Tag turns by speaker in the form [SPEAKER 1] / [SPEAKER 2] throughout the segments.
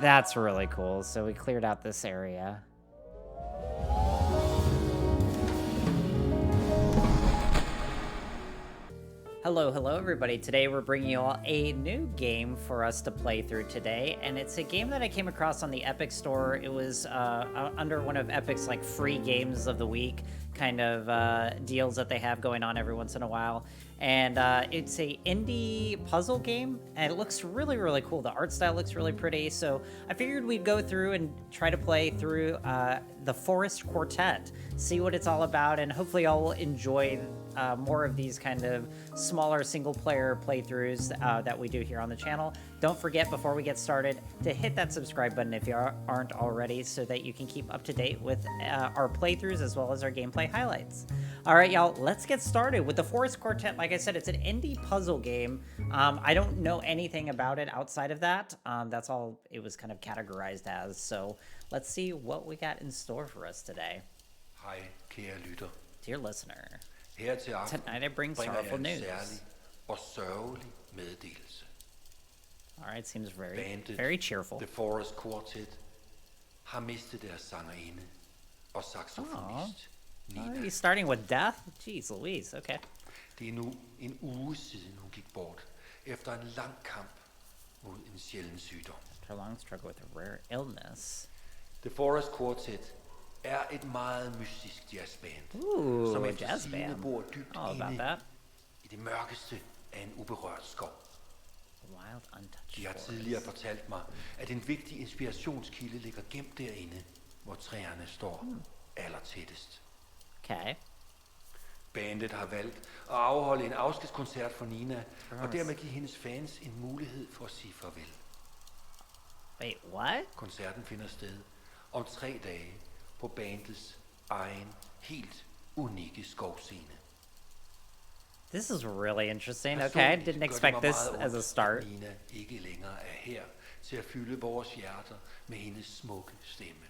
[SPEAKER 1] That's really cool. So we cleared out this area. Hello, everybody. Today we're bringing you all a new game for us to play through today, and it's a game that I came across on the Epic Store. It was under one of Epic's like free games of the week kind of deals that they have going on every once in a while, and it's a indie puzzle game, and it looks really, really cool. The art style looks really pretty, so I figured we'd go through and try to play through the Forest Quartet, see what it's all about, and hopefully y'all enjoy more of these kind of smaller single-player playthroughs that we do here on the channel. Don't forget, before we get started, to hit that subscribe button if you aren't already, so that you can keep up to date with our playthroughs as well as our gameplay highlights. All right, y'all, let's get started with the Forest Quartet. Like I said, it's an indie puzzle game. I don't know anything about it outside of that. That's all it was kind of categorized as. So let's see what we got in store for us today.
[SPEAKER 2] Hej, kære lytter.
[SPEAKER 1] Dear listener.
[SPEAKER 2] Her til aften
[SPEAKER 1] Tonight I bring
[SPEAKER 2] bringer
[SPEAKER 1] sorrowful
[SPEAKER 2] jeg en
[SPEAKER 1] news.
[SPEAKER 2] særlig og sørgelig meddelelse.
[SPEAKER 1] All right, seems very,
[SPEAKER 2] Bandet,
[SPEAKER 1] very cheerful.
[SPEAKER 2] The Forest Quartet, har mistet deres sangerinde og saxofonist, Nina.
[SPEAKER 1] He's starting with death? Jeez Louise, okay.
[SPEAKER 2] Det nu en uge siden hun gik bort, efter en lang kamp mod en sjælden sygdom.
[SPEAKER 1] After a long struggle with a rare illness.
[SPEAKER 2] The Forest Quartet et meget mystisk jazzband,
[SPEAKER 1] Ooh,
[SPEAKER 2] som
[SPEAKER 1] a
[SPEAKER 2] efter
[SPEAKER 1] jazz
[SPEAKER 2] sigende
[SPEAKER 1] band.
[SPEAKER 2] bor dybt
[SPEAKER 1] All about
[SPEAKER 2] inde
[SPEAKER 1] that.
[SPEAKER 2] i det mørkeste af en uberørt skov.
[SPEAKER 1] Wild, untouched
[SPEAKER 2] De har
[SPEAKER 1] forest.
[SPEAKER 2] tidligere fortalt mig, at en vigtig inspirationskilde ligger gemt derinde, hvor træerne står allertættest.
[SPEAKER 1] Okay.
[SPEAKER 2] Bandet har valgt at afholde en afskedskoncert for Nina, og dermed give hendes fans en mulighed for at sige farvel.
[SPEAKER 1] Wait, what?
[SPEAKER 2] Koncerten finder sted om 3 dage på bandets egen, helt unikke skovscene.
[SPEAKER 1] This is really interesting. Okay, I didn't expect this as a start.
[SPEAKER 2] Nina ikke længere er her til at fylde vores hjerter med hendes smukke stemme.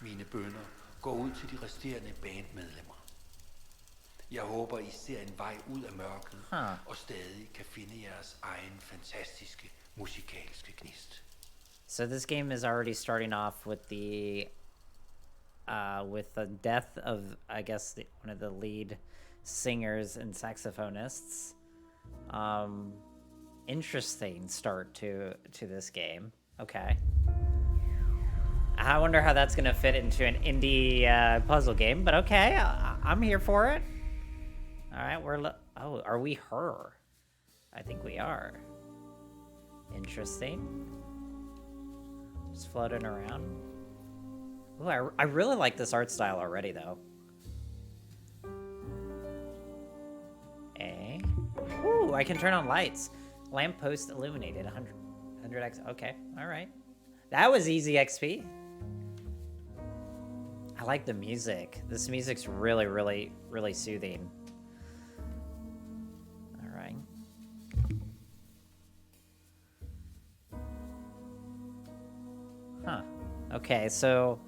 [SPEAKER 2] Mine bønner går ud til de resterende bandmedlemmer. Jeg håber, I ser en vej ud af mørket og stadig kan finde jeres egen fantastiske musikalske gnist.
[SPEAKER 1] So this game is already starting off with the death of, I guess, one of the lead singers and saxophonists. Interesting start to this game. Okay. I wonder how that's gonna fit into an indie puzzle game, but okay, I'm here for it. All right, oh, are we her? I think we are. Interesting. Just floating around. Ooh, I really like this art style already, though. Eh? Ooh, I can turn on lights. Lamppost illuminated, 100x. Okay, all right. That was easy XP. I like the music. This music's really, really, really soothing. All right. Huh. Okay, so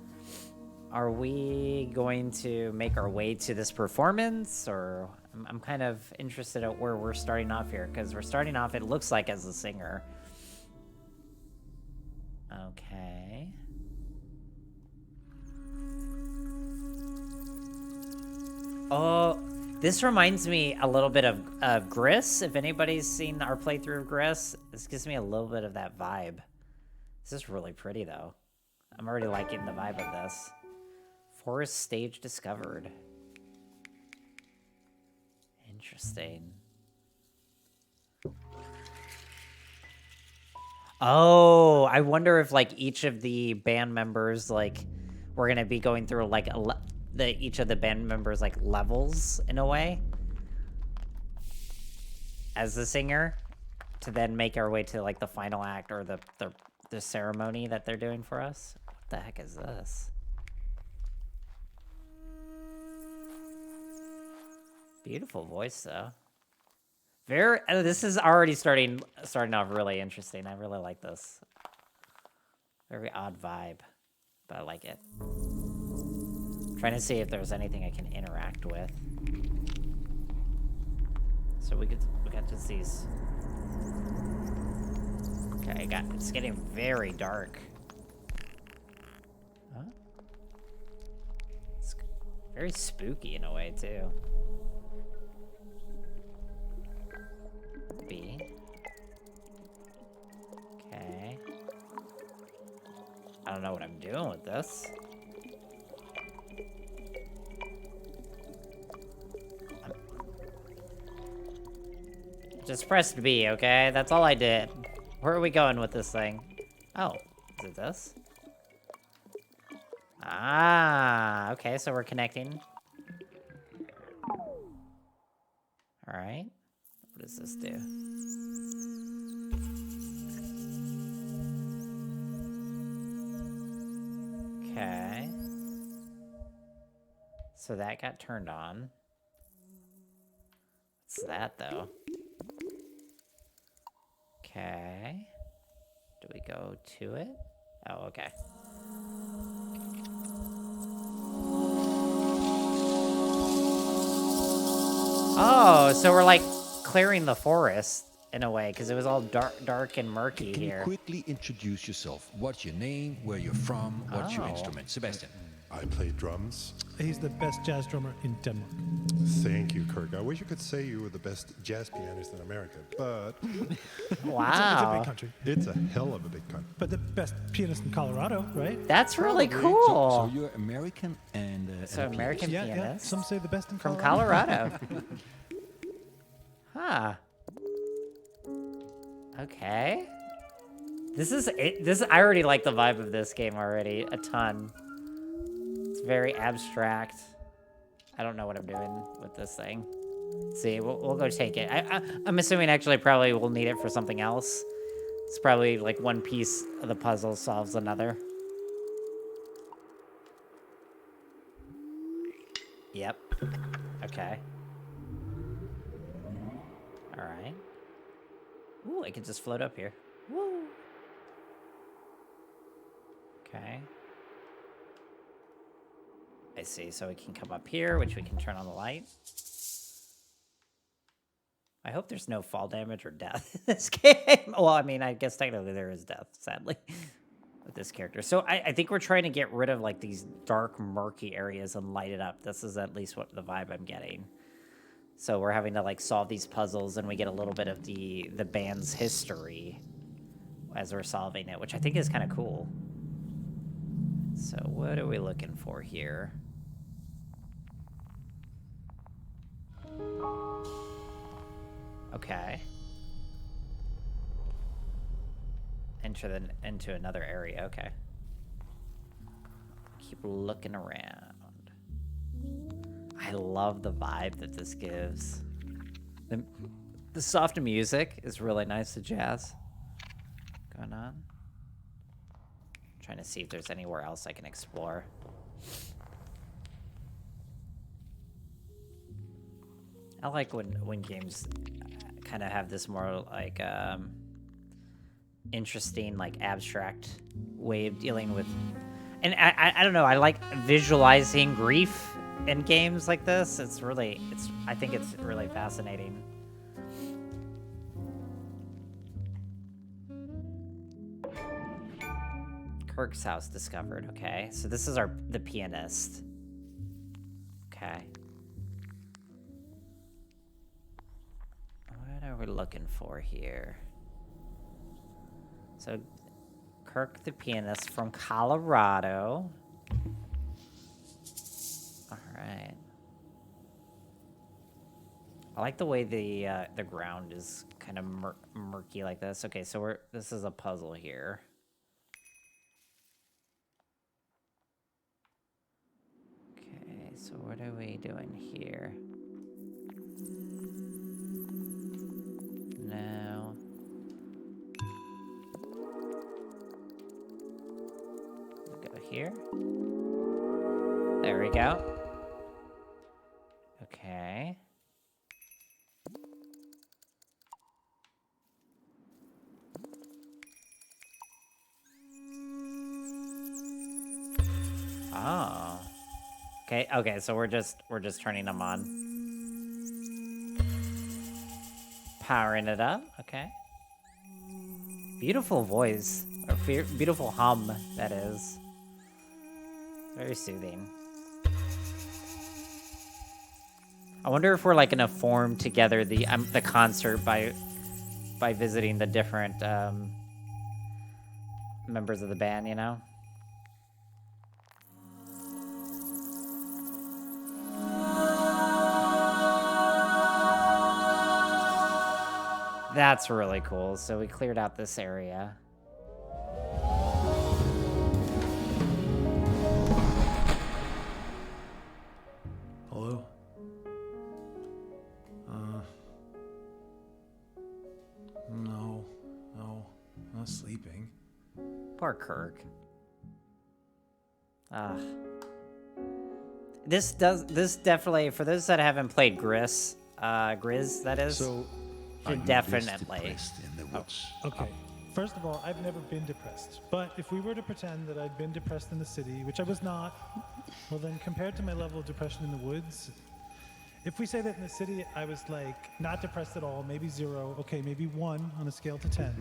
[SPEAKER 1] are we going to make our way to this performance, or I'm kind of interested at where we're starting off here, because we're starting off, it looks like, as a singer. Okay. Oh, this reminds me a little bit of Gris. If anybody's seen our playthrough of Gris, this gives me a little bit of that vibe. This is really pretty, though. I'm already liking the vibe of this. Forest stage discovered. Interesting. Oh, I wonder if, like, each of the band members, like, we're gonna be going through, like, each of the band members, like, levels, in a way. As the singer. To then make our way to, like, the final act, or the ceremony that they're doing for us. What the heck is this? Beautiful voice, though. This is already starting off really interesting. I really like this. Very odd vibe, but I like it. I'm trying to see if there's anything I can interact with. So we got to see. Okay, it's getting very dark. Huh? It's very spooky in a way, too. B. Okay. I don't know what I'm doing with this. Just pressed B, okay? That's all I did. Where are we going with this thing? Oh, is it this? Ah, okay, so we're connecting. Alright. What does this do? Okay. So that got turned on. What's that, though? Okay. Do we go to it? Oh, okay. Oh, so we're like clearing the forest in a way because it was all dark and murky
[SPEAKER 3] Can
[SPEAKER 1] here.
[SPEAKER 3] you quickly introduce yourself? What's your name? Where you're from? What's your instrument? Sebastian.
[SPEAKER 4] I play drums.
[SPEAKER 5] He's the best jazz drummer in Denmark.
[SPEAKER 4] Thank you, Kirk. I wish you could say you were the best jazz pianist in America, but
[SPEAKER 1] Wow.
[SPEAKER 5] It's a big country.
[SPEAKER 4] it's a hell of a big country.
[SPEAKER 5] But the best pianist in Colorado, right?
[SPEAKER 1] That's really
[SPEAKER 3] Probably.
[SPEAKER 1] cool.
[SPEAKER 3] So you're American and
[SPEAKER 1] So
[SPEAKER 3] and a
[SPEAKER 1] American
[SPEAKER 3] pianist.
[SPEAKER 5] Yeah.
[SPEAKER 1] pianist
[SPEAKER 5] Some say the best in
[SPEAKER 1] from
[SPEAKER 5] Colorado.
[SPEAKER 1] Colorado. Huh. Okay. This is it. I already like the vibe of this game already a ton. It's very abstract. I don't know what I'm doing with this thing. See, we'll go take it. I'm assuming actually probably we'll need it for something else. It's probably like one piece of the puzzle solves another. Yep. Okay. All right. Ooh, I can just float up here. Woo. Okay. I see. So we can come up here, which we can turn on the light. I hope there's no fall damage or death in this game. Well, I mean, I guess technically there is death, sadly, with this character. So I think we're trying to get rid of like these dark, murky areas and light it up. This is at least what the vibe I'm getting. So we're having to like solve these puzzles, and we get a little bit of the band's history as we're solving it, which I think is kind of cool. So what are we looking for here? Okay. Into another area. Okay. Keep looking around. I love the vibe that this gives. The soft music is really nice to jazz going on. Trying to see if there's anywhere else I can explore. I like when games kind of have this more like interesting, like abstract way of dealing with. And I don't know. I like visualizing grief in games like this. I think it's really fascinating. Kirk's house discovered. Okay, so this is the pianist. Okay. What are we looking for here? So, Kirk the pianist from Colorado. All right. I like the way the ground is kind of murky like this. Okay, so this is a puzzle here. Okay, so what are we doing here? No. Go here. There we go. Okay. Oh. Okay, so we're just turning them on. Powering it up, okay. Beautiful voice. Or beautiful hum, that is. Very soothing. I wonder if we're like gonna form together the concert by visiting the different members of the band, you know? That's really cool. So we cleared out this area.
[SPEAKER 6] Hello? No, not sleeping.
[SPEAKER 1] Poor Kirk. This definitely, for those that haven't played Grizz, that is.
[SPEAKER 3] So, are you
[SPEAKER 1] definitely.
[SPEAKER 3] depressed in the woods?
[SPEAKER 5] Okay. First of all, I've never been depressed. But if we were to pretend that I'd been depressed in the city, which I was not, well then compared to my level of depression in the woods, if we say that in the city I was like not depressed at all, maybe 0, okay, maybe 1 on a scale to 10,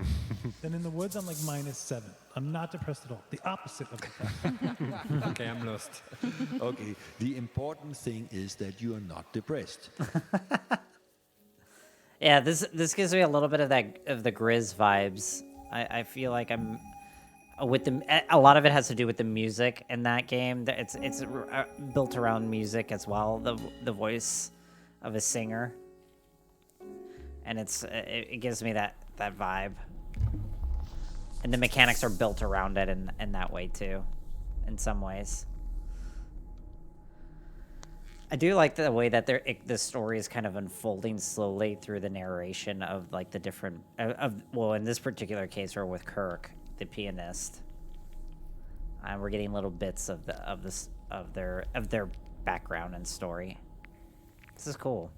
[SPEAKER 5] then in the woods I'm like -7. I'm not depressed at all. The opposite of depressed.
[SPEAKER 6] Okay, I'm lost.
[SPEAKER 3] Okay, the important thing is that you are not depressed.
[SPEAKER 1] Yeah, this gives me a little bit of the Grizz vibes. I feel like I'm with a lot of it has to do with the music in that game. It's built around music as well. The voice of a singer, and it gives me that vibe. And the mechanics are built around it in that way too, in some ways. I do like the way that the story is kind of unfolding slowly through the narration of like the different well, in this particular case, we're with Kirk, the pianist, and we're getting little bits of their background and story. This is cool.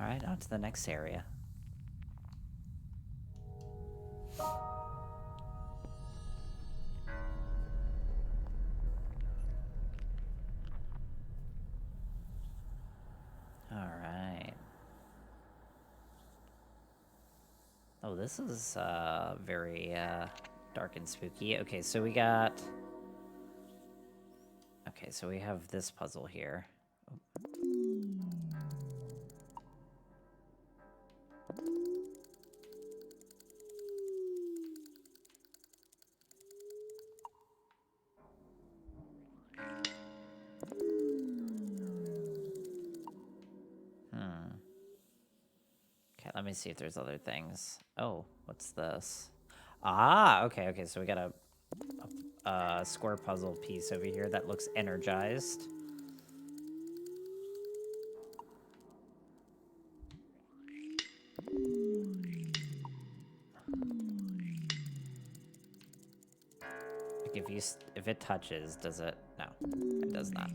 [SPEAKER 1] All right, on to the next area. All right. Oh, this is very dark and spooky. Okay, so we got... Okay, so we have this puzzle here. Okay, let me see if there's other things. Oh, what's this? Ah, okay, so we got a square puzzle piece over here that looks energized. Like if it touches, does it? No, it does not.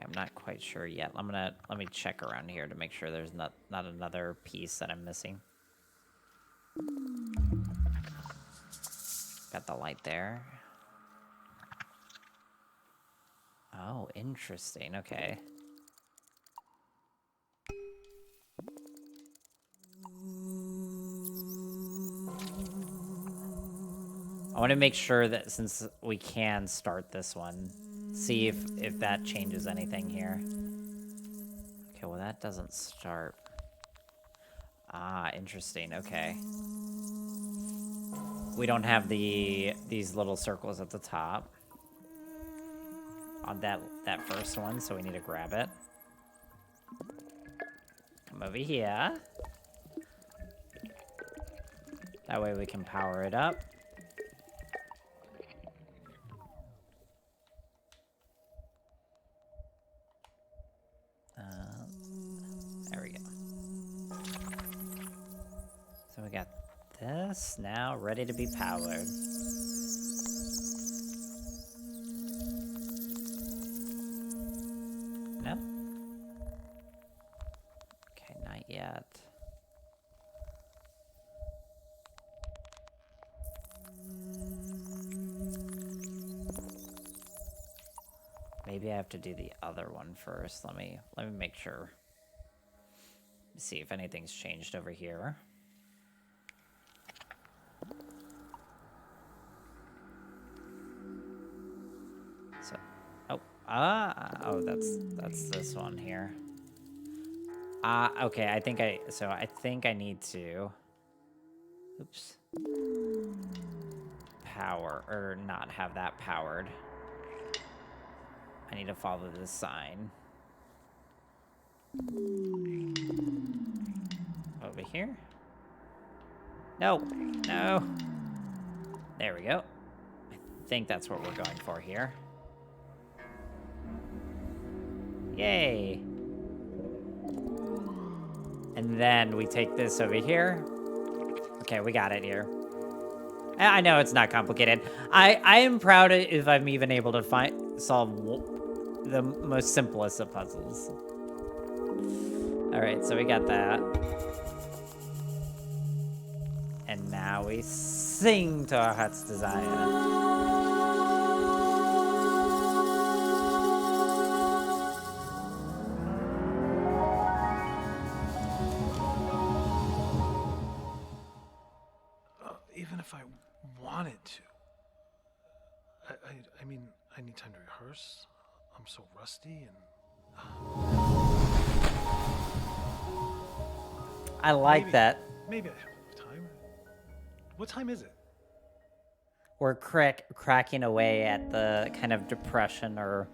[SPEAKER 1] I'm not quite sure yet. Let me check around here to make sure there's not another piece that I'm missing. Got the light there. Oh, interesting. Okay. I want to make sure that since we can start this one, see if that changes anything here. Okay, well that doesn't start. Ah, interesting. Okay. We don't have these little circles at the top on that first one, so we need to grab it. Come over here. That way we can power it up. There we go. So we got this now ready to be powered. No? Okay, not yet. Maybe I have to do the other one first. Let me make sure. See if anything's changed over here. So, oh, that's this one here. Okay, I think I need to, oops, power, or not have that powered. I need to follow this sign. Over here? No, no. There we go. I think that's what we're going for here. Yay. And then we take this over here. Okay, we got it here. I know it's not complicated. I am proud if I'm even able to solve the most simplest of puzzles. All right, so we got that. And now we sing to our heart's desire.
[SPEAKER 6] Even if I wanted to. I mean, I need time to rehearse. I'm so rusty and...
[SPEAKER 1] I like that.
[SPEAKER 6] Maybe I have time. What time is it?
[SPEAKER 1] We're cracking away at the kind of depression or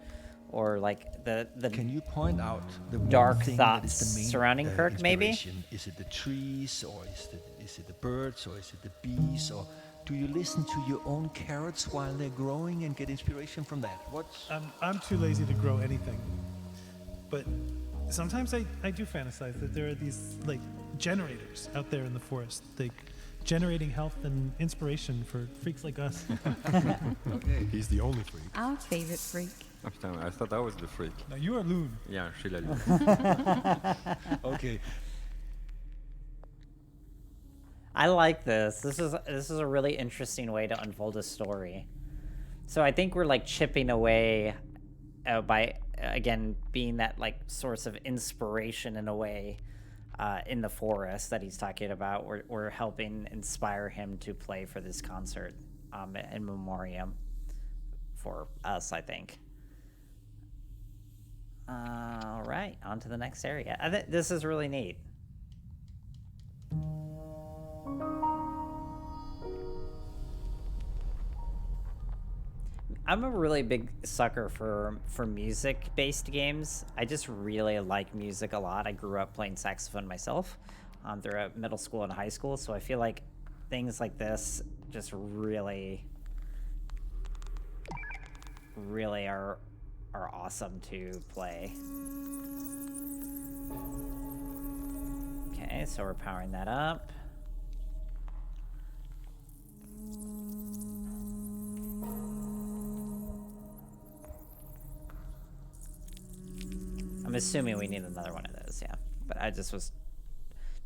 [SPEAKER 1] like the
[SPEAKER 3] Can you point out the
[SPEAKER 1] dark
[SPEAKER 3] one thing that is
[SPEAKER 1] thoughts
[SPEAKER 3] the main,
[SPEAKER 1] surrounding Kirk, maybe?
[SPEAKER 3] inspiration? Is it the trees, or is it the birds, or is it the bees, or do you listen to your own carrots while they're growing and get inspiration from that? What's
[SPEAKER 5] I'm too lazy to grow anything. But sometimes I do fantasize that there are these like generators out there in the forest, like generating health and inspiration for freaks like us.
[SPEAKER 4] Okay. He's the only freak.
[SPEAKER 7] Our favorite freak.
[SPEAKER 8] Oh, putain, I thought that was the freak.
[SPEAKER 5] Now you are loon.
[SPEAKER 8] Yeah, je suis la lune.
[SPEAKER 3] okay?
[SPEAKER 1] I like this. This is a really interesting way to unfold a story. So I think we're like chipping away by again being that like source of inspiration in a way in the forest that he's talking about. We're helping inspire him to play for this concert in memoriam for us, I think. All right, on to the next area. I think this is really neat. I'm a really big sucker for music-based games. I just really like music a lot. I grew up playing saxophone myself throughout middle school and high school, so I feel like things like this just really are awesome to play. Okay, so we're powering that up. I'm assuming we need another one of those, yeah. But I just was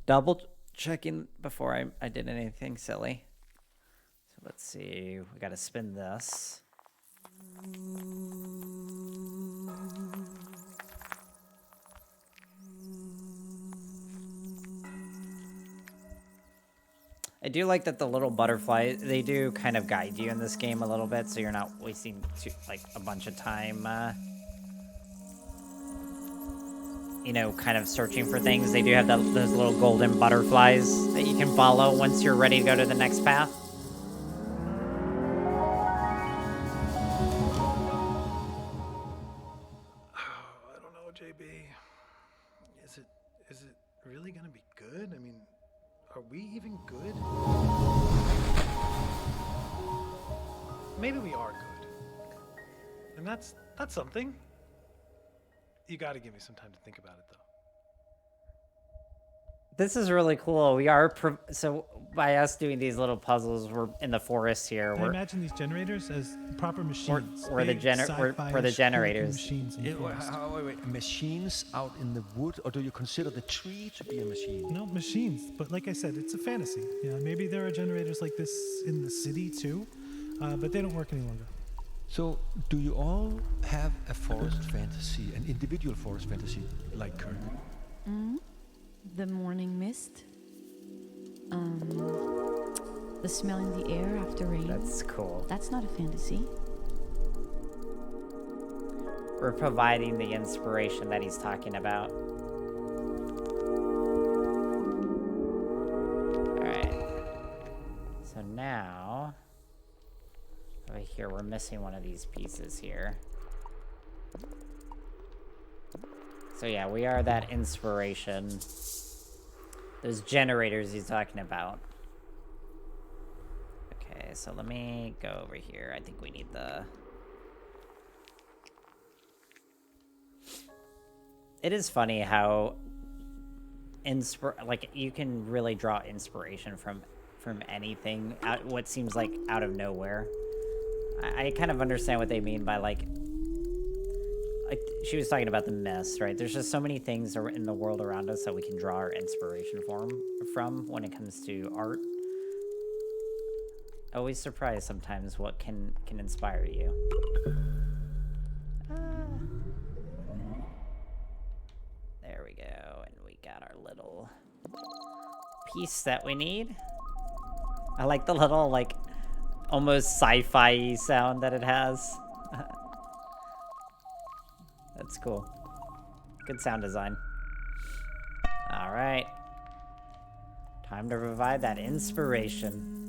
[SPEAKER 1] double checking before I did anything silly. So let's see, we gotta spin this. I do like that the little butterfly, they do kind of guide you in this game a little bit, so you're not wasting a bunch of time, you know, kind of searching for things. They do have those little golden butterflies that you can follow once you're ready to go to the next path.
[SPEAKER 6] I don't know, JB. Is it really gonna be good? I mean, are we even good? Maybe we are good. And that's something. You gotta give me some time to think about it, though.
[SPEAKER 1] This is really cool. We are so by us doing these little puzzles, we're in the forest here.
[SPEAKER 5] I imagine these generators as proper machines.
[SPEAKER 1] We're the
[SPEAKER 5] big
[SPEAKER 1] we're the
[SPEAKER 5] sci-fi-ish
[SPEAKER 1] generators.
[SPEAKER 5] machines in the forest.
[SPEAKER 3] Wait, machines out in the wood, or do you consider the tree to be a machine?
[SPEAKER 5] No, machines. But like I said, it's a fantasy. Yeah, maybe there are generators like this in the city too, but they don't work any longer.
[SPEAKER 3] So, do you all have a forest fantasy, an individual forest fantasy, like Kirk?
[SPEAKER 7] The morning mist. The smell in the air after rain.
[SPEAKER 1] That's cool.
[SPEAKER 7] That's not a fantasy.
[SPEAKER 1] We're providing the inspiration that he's talking about. Alright. So now, over here, we're missing one of these pieces here. So yeah, we are that inspiration. Those generators he's talking about. Okay, so let me go over here. I think we need the... It is funny how like you can really draw inspiration from anything, what seems like out of nowhere. I kind of understand what they mean by like she was talking about the mist, right? There's just so many things in the world around us that we can draw our inspiration from when it comes to art. Always surprised sometimes what can inspire you. There we go, and we got our little piece that we need. I like the little, like, almost sci-fi sound that it has. That's cool. Good sound design. All right. Time to provide that inspiration.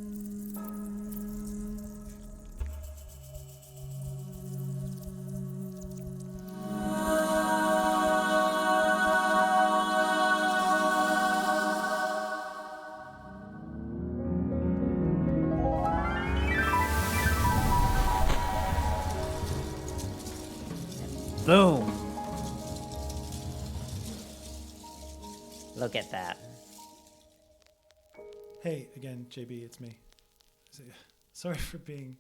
[SPEAKER 1] Boom! Look at that.
[SPEAKER 5] Hey, again, JB, it's me. Sorry for being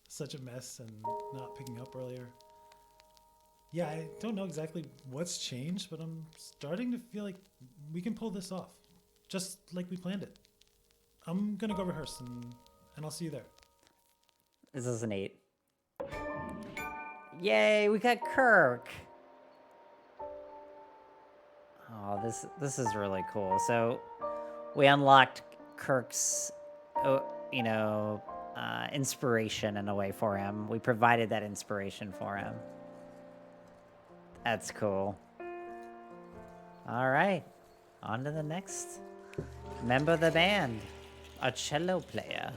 [SPEAKER 5] such a mess and not picking up earlier. Yeah, I don't know exactly what's changed, but I'm starting to feel like we can pull this off. Just like we planned it. I'm gonna go rehearse and I'll see you there.
[SPEAKER 1] This is an 8. Yay, we got Kirk! Oh, this is really cool. So, we unlocked Kirk's, inspiration in a way for him. We provided that inspiration for him. That's cool. All right, on to the next member of the band, a cello player.